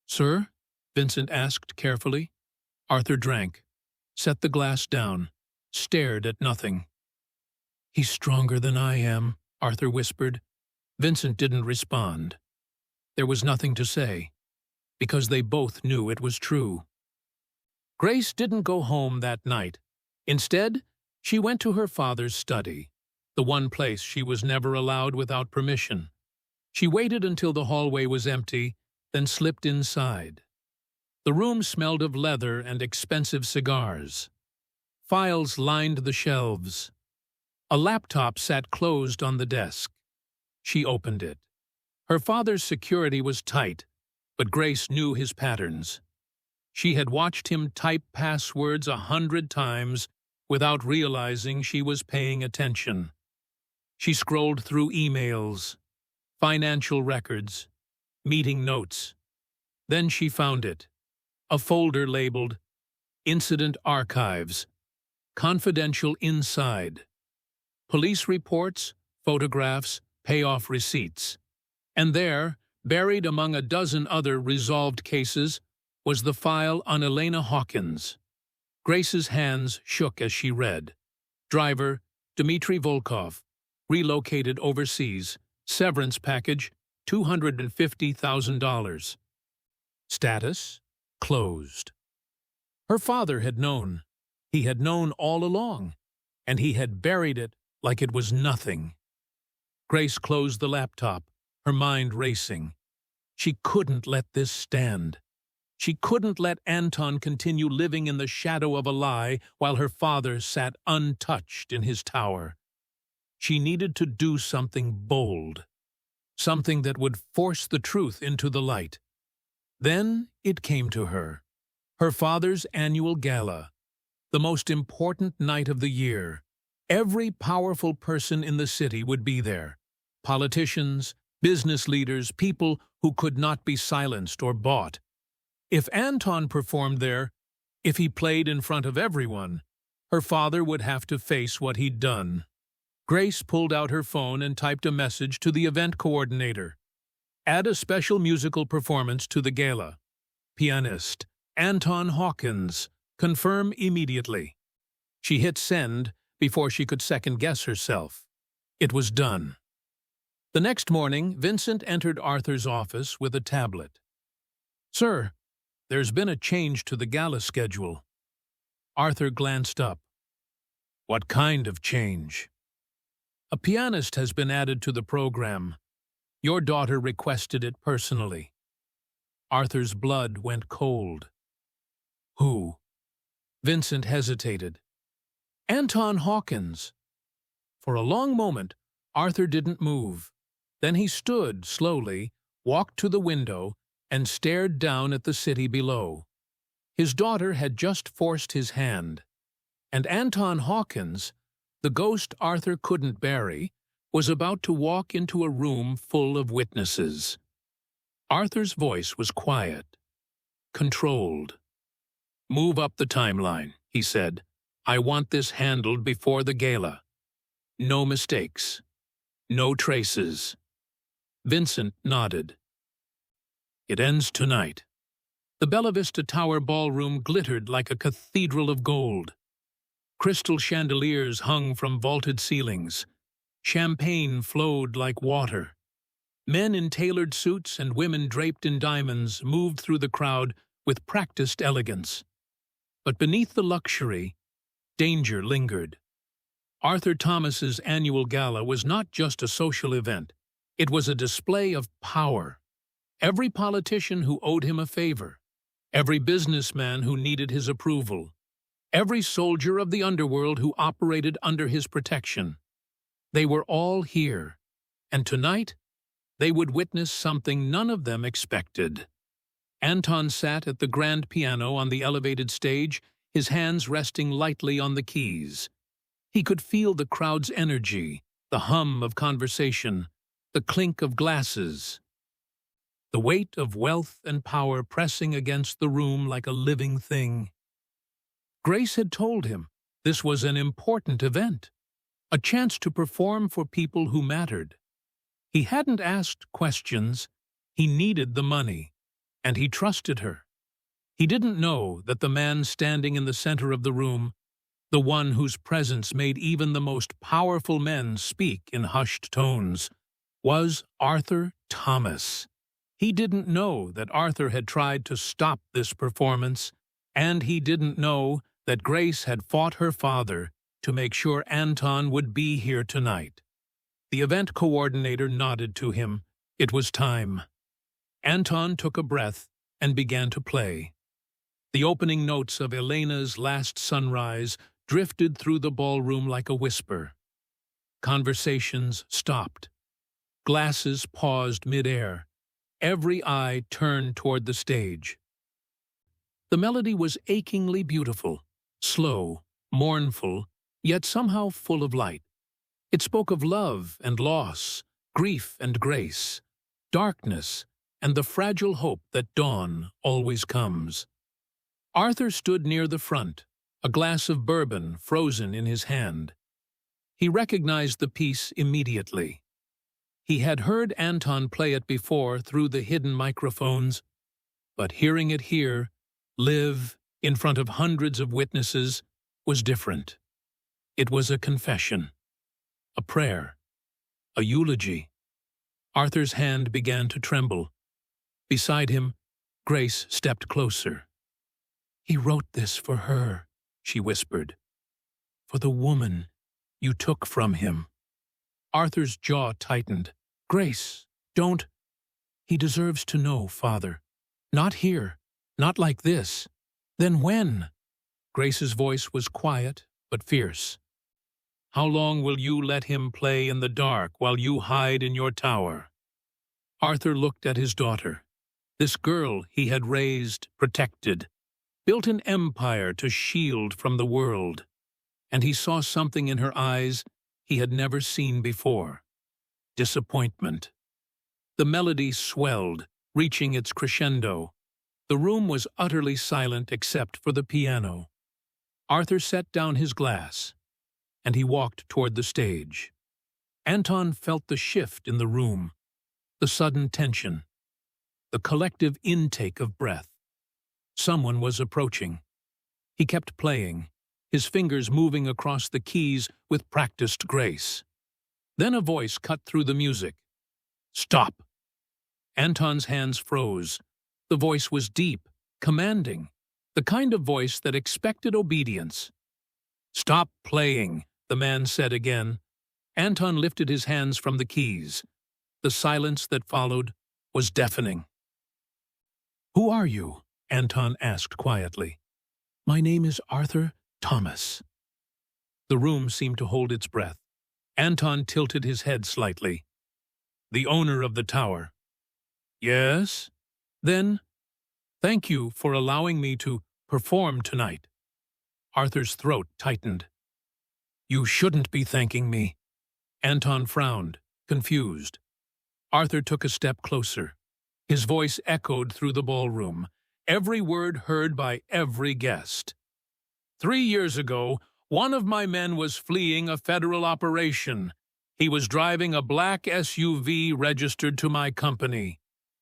"Sir?" Vincent asked carefully. Arthur drank, set the glass down, stared at nothing. "He's stronger than I am," Arthur whispered. Vincent didn't respond. There was nothing to say, because they both knew it was true. Grace didn't go home that night. Instead, she went to her father's study, the one place she was never allowed without permission. She waited until the hallway was empty, then slipped inside. The room smelled of leather and expensive cigars. Files lined the shelves. A laptop sat closed on the desk. She opened it. Her father's security was tight, but Grace knew his patterns. She had watched him type passwords 100 times without realizing she was paying attention. She scrolled through emails, financial records, meeting notes. Then she found it, a folder labeled Incident Archives, Confidential Inside, police reports, photographs, payoff receipts. And there, buried among a dozen other resolved cases, was the file on Anton Hawkins. Grace's hands shook as she read. Driver, Dmitry Volkov, relocated overseas, severance package, $250,000. Status, closed. Her father had known. He had known all along, and he had buried it like it was nothing. Grace closed the laptop, her mind racing. She couldn't let this stand. She couldn't let Anton continue living in the shadow of a lie while her father sat untouched in his tower. She needed to do something bold, something that would force the truth into the light. Then it came to her. Her father's annual gala, the most important night of the year. Every powerful person in the city would be there. Politicians, business leaders, people who could not be silenced or bought. If Anton performed there, if he played in front of everyone, her father would have to face what he'd done. Grace pulled out her phone and typed a message to the event coordinator. Add a special musical performance to the gala. Pianist, Anton Hawkins. Confirm immediately. She hit send before she could second-guess herself. It was done. The next morning, Vincent entered Arthur's office with a tablet. "Sir, there's been a change to the gala schedule." Arthur glanced up. "What kind of change?" "A pianist has been added to the program. Your daughter requested it personally." Arthur's blood went cold. "Who?" Vincent hesitated. "Anton Hawkins." For a long moment, Arthur didn't move. Then he stood slowly, walked to the window, and stared down at the city below. His daughter had just forced his hand, and Anton Hawkins, the ghost Arthur couldn't bury, was about to walk into a room full of witnesses. Arthur's voice was quiet, controlled. "Move up the timeline," he said. "I want this handled before the gala. No mistakes. No traces." Vincent nodded. "It ends tonight." The Bella Vista Tower ballroom glittered like a cathedral of gold. Crystal chandeliers hung from vaulted ceilings. Champagne flowed like water. Men in tailored suits and women draped in diamonds moved through the crowd with practiced elegance. But beneath the luxury, danger lingered. Arthur Thomas's annual gala was not just a social event. It was a display of power. Every politician who owed him a favor, every businessman who needed his approval, every soldier of the underworld who operated under his protection. They were all here, and tonight they would witness something none of them expected. Anton sat at the grand piano on the elevated stage, his hands resting lightly on the keys. He could feel the crowd's energy, the hum of conversation, the clink of glasses, the weight of wealth and power pressing against the room like a living thing. Grace had told him this was an important event, a chance to perform for people who mattered. He hadn't asked questions, he needed the money, and he trusted her. He didn't know that the man standing in the center of the room, the one whose presence made even the most powerful men speak in hushed tones, was Arthur Thomas. He didn't know that Arthur had tried to stop this performance, and he didn't know that Grace had fought her father to make sure Anton would be here tonight. The event coordinator nodded to him. It was time. Anton took a breath and began to play. The opening notes of Elena's Last Sunrise drifted through the ballroom like a whisper. Conversations stopped. Glasses paused mid-air. Every eye turned toward the stage. The melody was achingly beautiful, slow, mournful, yet somehow full of light. It spoke of love and loss, grief and grace, darkness and the fragile hope that dawn always comes. Arthur stood near the front, a glass of bourbon frozen in his hand. He recognized the piece immediately. He had heard Anton play it before through the hidden microphones, but hearing it here, live, in front of hundreds of witnesses, was different. It was a confession, a prayer, a eulogy. Arthur's hand began to tremble. Beside him, Grace stepped closer. "He wrote this for her," she whispered. "For the woman you took from him." Arthur's jaw tightened. "Grace, don't—" "He deserves to know, Father. Not here, not like this. Then when?" Grace's voice was quiet but fierce. "How long will you let him play in the dark while you hide in your tower?" Arthur looked at his daughter, this girl he had raised, protected, built an empire to shield from the world, and he saw something in her eyes he had never seen before. Disappointment. The melody swelled, reaching its crescendo. The room was utterly silent except for the piano. Arthur set down his glass, and he walked toward the stage. Anton felt the shift in the room, the sudden tension, the collective intake of breath. Someone was approaching. He kept playing, his fingers moving across the keys with practiced grace. Then a voice cut through the music. "Stop!" Anton's hands froze. The voice was deep, commanding, the kind of voice that expected obedience. "Stop playing," the man said again. Anton lifted his hands from the keys. The silence that followed was deafening. "Who are you?" Anton asked quietly. "My name is Arthur Thomas." The room seemed to hold its breath. Anton tilted his head slightly. "The owner of the tower." "Yes? Then, thank you for allowing me to perform tonight." Arthur's throat tightened. "You shouldn't be thanking me." Anton frowned, confused. Arthur took a step closer. His voice echoed through the ballroom, every word heard by every guest. 3 years ago, one of my men was fleeing a federal operation. He was driving a black SUV registered to my company.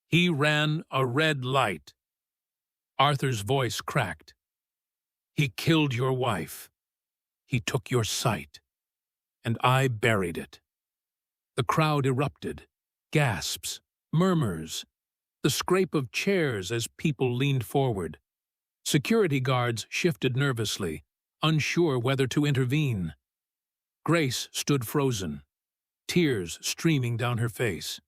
He ran a red light." Arthur's voice cracked. "He killed your wife. He took your sight. And I buried it." The crowd erupted. Gasps, murmurs, the scrape of chairs as people leaned forward. Security guards shifted nervously, unsure whether to intervene. Grace stood frozen, tears streaming down her face.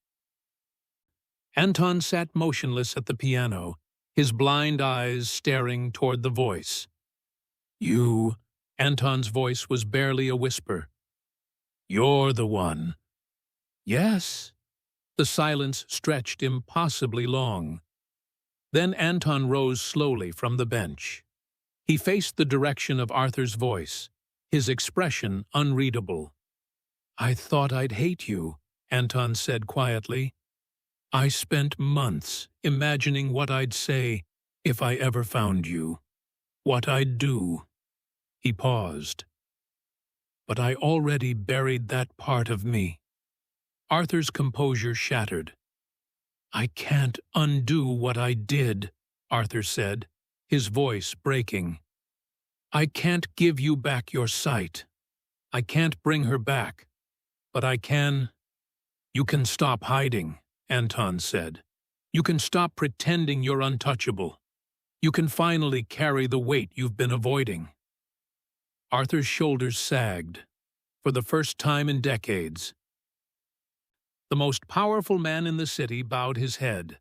Anton sat motionless at the piano, his blind eyes staring toward the voice. "You," Anton's voice was barely a whisper. "You're the one." "Yes." The silence stretched impossibly long. Then Anton rose slowly from the bench. He faced the direction of Arthur's voice, his expression unreadable. "I thought I'd hate you," Anton said quietly. "I spent months imagining what I'd say if I ever found you, what I'd do." He paused. "But I already buried that part of me." Arthur's composure shattered. "I can't undo what I did," Arthur said, his voice breaking. "I can't give you back your sight. I can't bring her back. But I can—" "You can stop hiding," Anton said. "You can stop pretending you're untouchable. You can finally carry the weight you've been avoiding." Arthur's shoulders sagged, for the first time in decades. The most powerful man in the city bowed his head.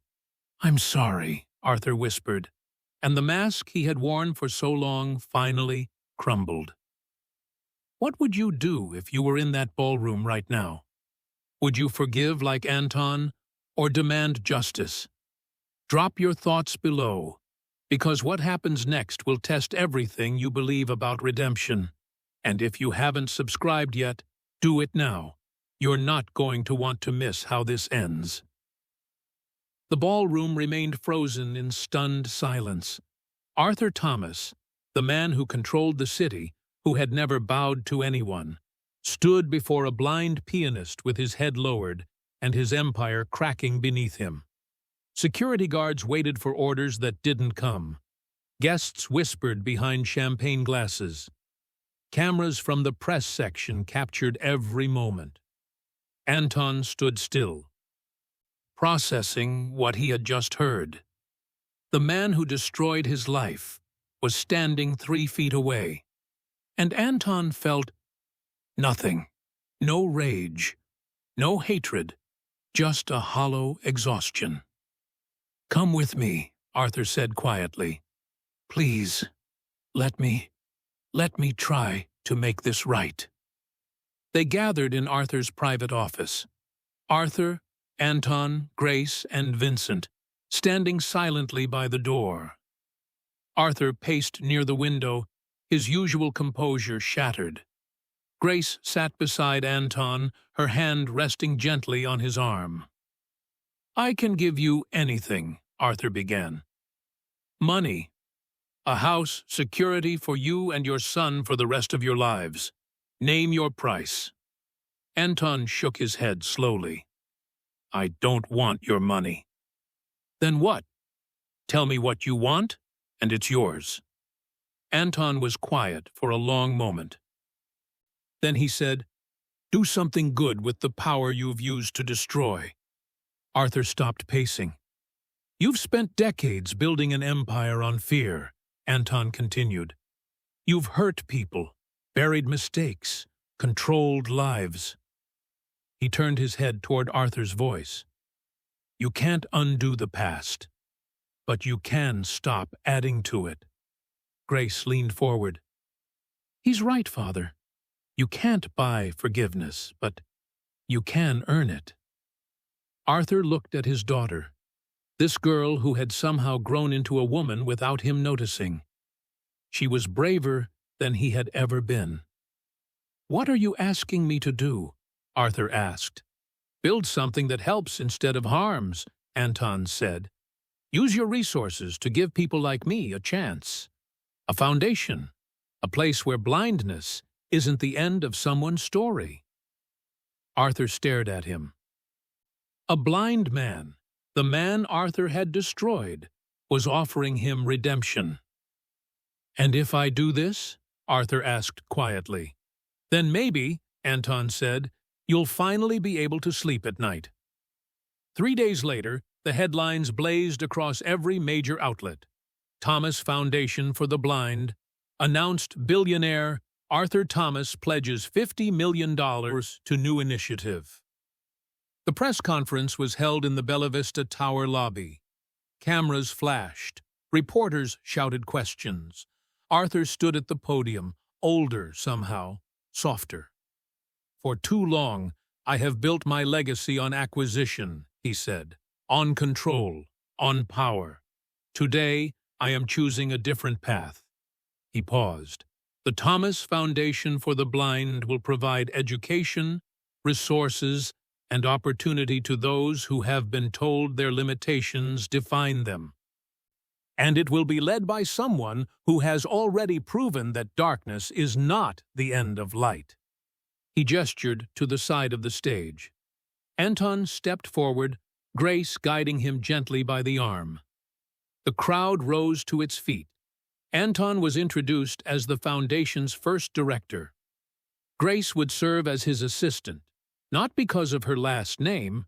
"I'm sorry," Arthur whispered, and the mask he had worn for so long finally crumbled. "What would you do if you were in that ballroom right now? Would you forgive like Anton, or demand justice? Drop your thoughts below, because what happens next will test everything you believe about redemption. And if you haven't subscribed yet, do it now. You're not going to want to miss how this ends." The ballroom remained frozen in stunned silence. Arthur Thomas, the man who controlled the city, who had never bowed to anyone, stood before a blind pianist with his head lowered and his empire cracking beneath him. Security guards waited for orders that didn't come. Guests whispered behind champagne glasses. Cameras from the press section captured every moment. Anton stood still, processing what he had just heard. The man who destroyed his life was standing 3 feet away, and Anton felt nothing. No rage, no hatred, just a hollow exhaustion. "Come with me," Arthur said quietly. "Please, let me try to make this right." They gathered in Arthur's private office. Arthur, Anton, Grace, and Vincent, standing silently by the door. Arthur paced near the window, his usual composure shattered. Grace sat beside Anton, her hand resting gently on his arm. "I can give you anything," Arthur began. "Money. A house, security for you and your son for the rest of your lives. Name your price." Anton shook his head slowly. "I don't want your money." "Then what? Tell me what you want, and it's yours." Anton was quiet for a long moment. Then he said, "Do something good with the power you've used to destroy." Arthur stopped pacing. "You've spent decades building an empire on fear," Anton continued. "You've hurt people, buried mistakes, controlled lives." He turned his head toward Arthur's voice. "You can't undo the past, but you can stop adding to it." Grace leaned forward. "He's right, Father. You can't buy forgiveness, but you can earn it." Arthur looked at his daughter, this girl who had somehow grown into a woman without him noticing. She was braver than he had ever been. "What are you asking me to do?" Arthur asked. "Build something that helps instead of harms," Anton said. "Use your resources to give people like me a chance. A foundation, a place where blindness isn't the end of someone's story." Arthur stared at him. A blind man, the man Arthur had destroyed, was offering him redemption. "And if I do this?" Arthur asked quietly. "Then maybe," Anton said, "you'll finally be able to sleep at night." 3 days later, the headlines blazed across every major outlet. Thomas Foundation for the Blind announced billionaire Arthur Thomas pledges $50 million to new initiative. The press conference was held in the Bella Vista Tower lobby. Cameras flashed, Reporters shouted questions. Arthur stood at the podium, older somehow, softer. "For too long, I have built my legacy on acquisition," he said, "on control, on power. Today, I am choosing a different path." He paused. "The Thomas Foundation for the Blind will provide education, resources, and opportunity to those who have been told their limitations define them. And it will be led by someone who has already proven that darkness is not the end of light." He gestured to the side of the stage. Anton stepped forward, Grace guiding him gently by the arm. The crowd rose to its feet. Anton was introduced as the Foundation's first director. Grace would serve as his assistant, not because of her last name,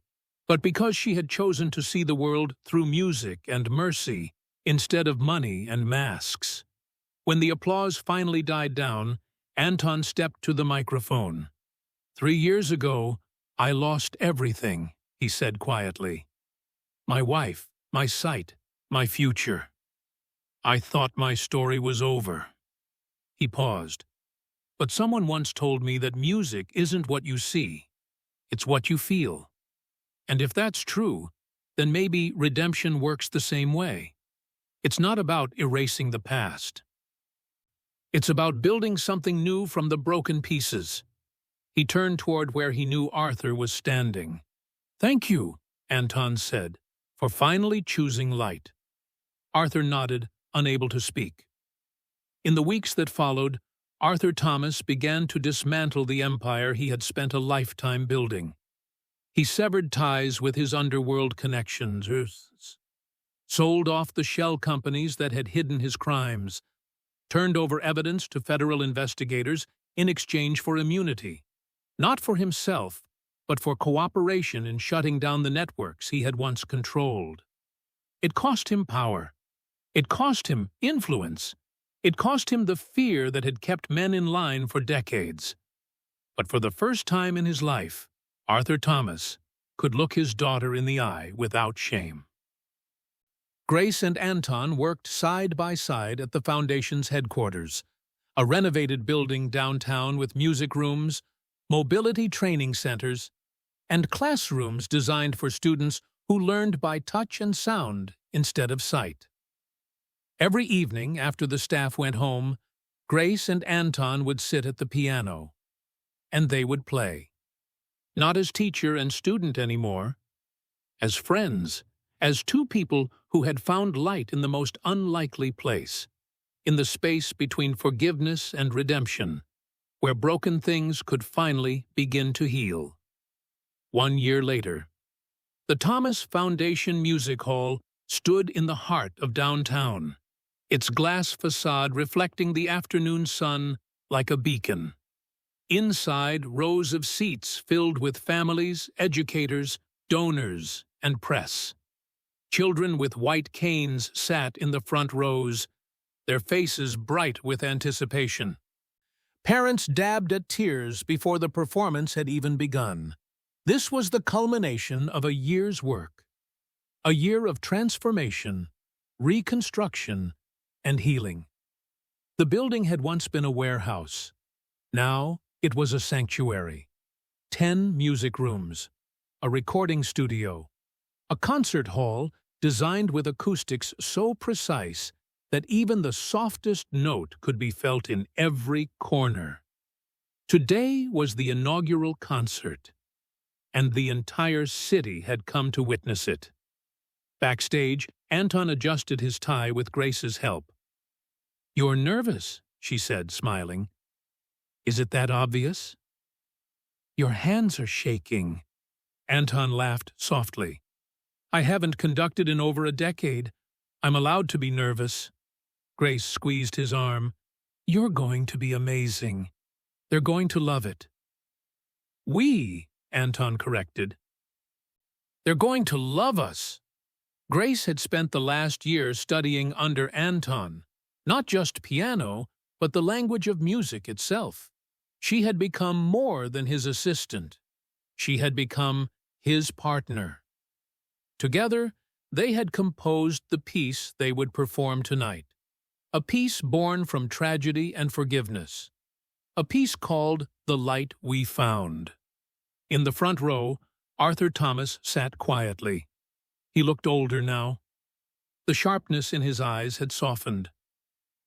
but because she had chosen to see the world through music and mercy instead of money and masks. When the applause finally died down, Anton stepped to the microphone. "3 years ago, I lost everything," he said quietly. "My wife, my sight, my future. I thought my story was over." He paused. "But someone once told me that music isn't what you see, it's what you feel. And if that's true, then maybe redemption works the same way. It's not about erasing the past. It's about building something new from the broken pieces." He turned toward where he knew Arthur was standing. "Thank you," Anton said, "for finally choosing light." Arthur nodded, unable to speak. In the weeks that followed, Arthur Thomas began to dismantle the empire he had spent a lifetime building. He severed ties with his underworld connections, sold off the shell companies that had hidden his crimes, turned over evidence to federal investigators in exchange for immunity, not for himself, but for cooperation in shutting down the networks he had once controlled. It cost him power. It cost him influence. It cost him the fear that had kept men in line for decades. But for the first time in his life, Arthur Thomas could look his daughter in the eye without shame. Grace and Anton worked side by side at the Foundation's headquarters, a renovated building downtown with music rooms, mobility training centers, and classrooms designed for students who learned by touch and sound instead of sight. Every evening after the staff went home, Grace and Anton would sit at the piano, and they would play. Not as teacher and student anymore, as friends, as two people who had found light in the most unlikely place, in the space between forgiveness and redemption, where broken things could finally begin to heal. 1 year later, the Thomas Foundation Music Hall stood in the heart of downtown, its glass facade reflecting the afternoon sun like a beacon. Inside, rows of seats filled with families, educators, donors, and press. Children with white canes sat in the front rows, their faces bright with anticipation. Parents dabbed at tears before the performance had even begun. This was the culmination of a year's work. A year of transformation, reconstruction, and healing. The building had once been a warehouse. Now it was a sanctuary. 10 music rooms, a recording studio, a concert hall designed with acoustics so precise that even the softest note could be felt in every corner. Today was the inaugural concert, and the entire city had come to witness it. Backstage, Anton adjusted his tie with Grace's help. "You're nervous," she said, smiling. "Is it that obvious?" "Your hands are shaking." Anton laughed softly. "I haven't conducted in over a decade. I'm allowed to be nervous." Grace squeezed his arm. "You're going to be amazing. They're going to love it." "We," Anton corrected. "They're going to love us." Grace had spent the last year studying under Anton, not just piano, but the language of music itself. She had become more than his assistant. She had become his partner. Together, They had composed the piece they would perform tonight, a piece born from tragedy and forgiveness, a piece called The Light We Found. In the front row, Arthur Thomas sat quietly. He looked older now. The sharpness in his eyes had softened.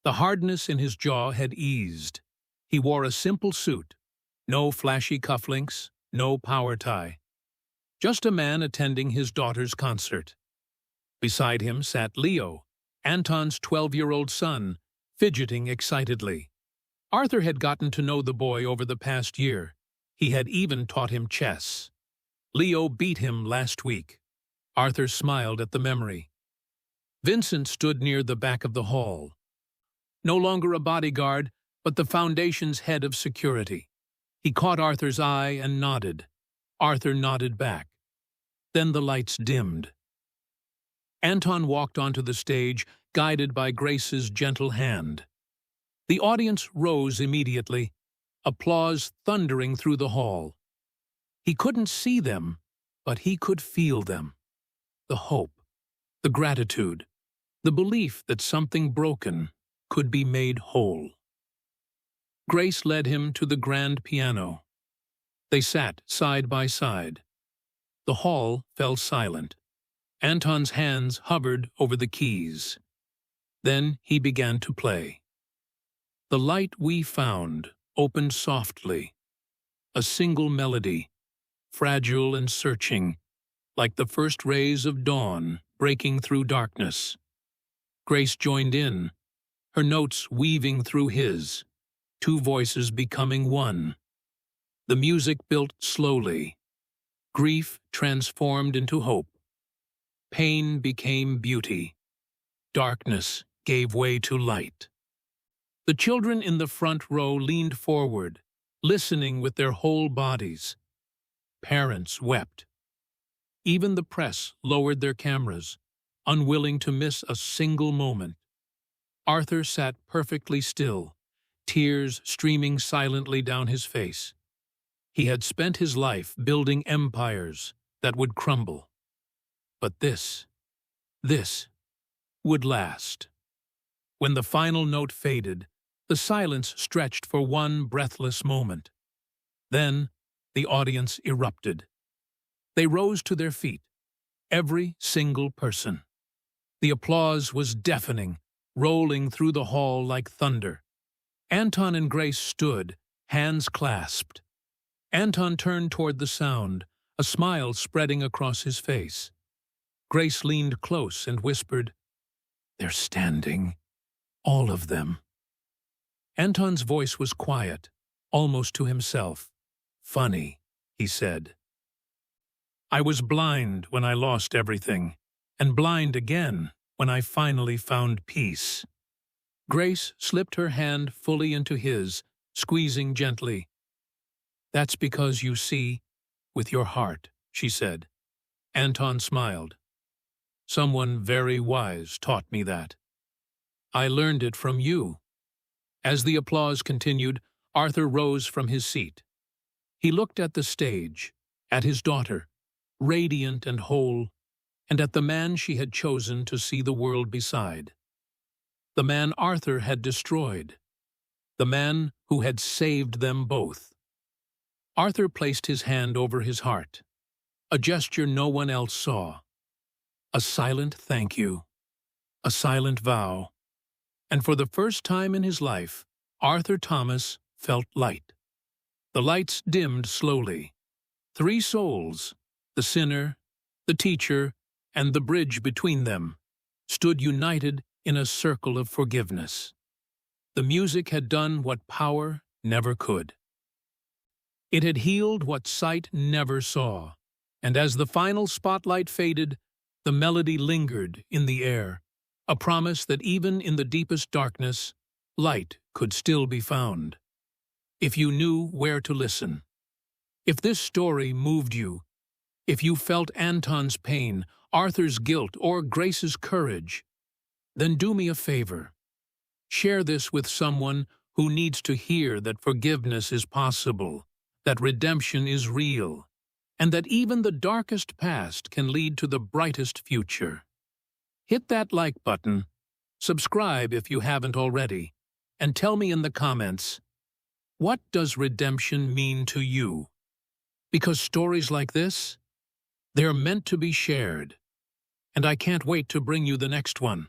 The hardness in his jaw had eased. He wore a simple suit, no flashy cufflinks, no power tie. Just a man attending his daughter's concert. Beside him sat Leo, Anton's 12-year-old son, fidgeting excitedly. Arthur had gotten to know the boy over the past year. He had even taught him chess. Leo beat him last week. Arthur smiled at the memory. Vincent stood near the back of the hall. No longer a bodyguard, but the Foundation's head of security. He caught Arthur's eye and nodded. Arthur nodded back. Then the lights dimmed. Anton walked onto the stage, guided by Grace's gentle hand. The audience rose immediately, applause thundering through the hall. He couldn't see them, but he could feel them. The hope, the gratitude, the belief that something broken could be made whole. Grace led him to the grand piano. They sat side by side. The hall fell silent. Anton's hands hovered over the keys. Then he began to play. The Light We Found opened softly, a single melody, fragile and searching, like the first rays of dawn breaking through darkness. Grace joined in, her notes weaving through his, two voices becoming one. The music built slowly. Grief transformed into hope. Pain became beauty. Darkness gave way to light. The children in the front row leaned forward, listening with their whole bodies. Parents wept. Even the press lowered their cameras, unwilling to miss a single moment. Arthur sat perfectly still, tears streaming silently down his face. He had spent his life building empires that would crumble. But this would last. When the final note faded, the silence stretched for one breathless moment. Then the audience erupted. They rose to their feet, every single person. The applause was deafening, rolling through the hall like thunder. Anton and Grace stood, hands clasped. Anton turned toward the sound, a smile spreading across his face. Grace leaned close and whispered, "They're standing, all of them." Anton's voice was quiet, almost to himself. "Funny," he said. "I was blind when I lost everything, and blind again when I finally found peace." Grace slipped her hand fully into his, squeezing gently. "That's because you see with your heart," she said. Anton smiled. "Someone very wise taught me that. I learned it from you." As the applause continued, Arthur rose from his seat. He looked at the stage, at his daughter, radiant and whole, and at the man she had chosen to see the world beside. The man Arthur had destroyed. The man who had saved them both. Arthur placed his hand over his heart, a gesture no one else saw. A silent thank you, a silent vow. And for the first time in his life, Arthur Thomas felt light. The lights dimmed slowly. Three souls, the sinner, the teacher, and the bridge between them, stood united in a circle of forgiveness. The music had done what power never could. It had healed what sight never saw, and as the final spotlight faded, the melody lingered in the air, a promise that even in the deepest darkness, light could still be found. If you knew where to listen. If this story moved you, if you felt Anton's pain, Arthur's guilt, or Grace's courage, then do me a favor. Share this with someone who needs to hear that forgiveness is possible, that redemption is real, and that even the darkest past can lead to the brightest future. Hit that like button, subscribe if you haven't already, and tell me in the comments, what does redemption mean to you? Because stories like this, they're meant to be shared, and I can't wait to bring you the next one.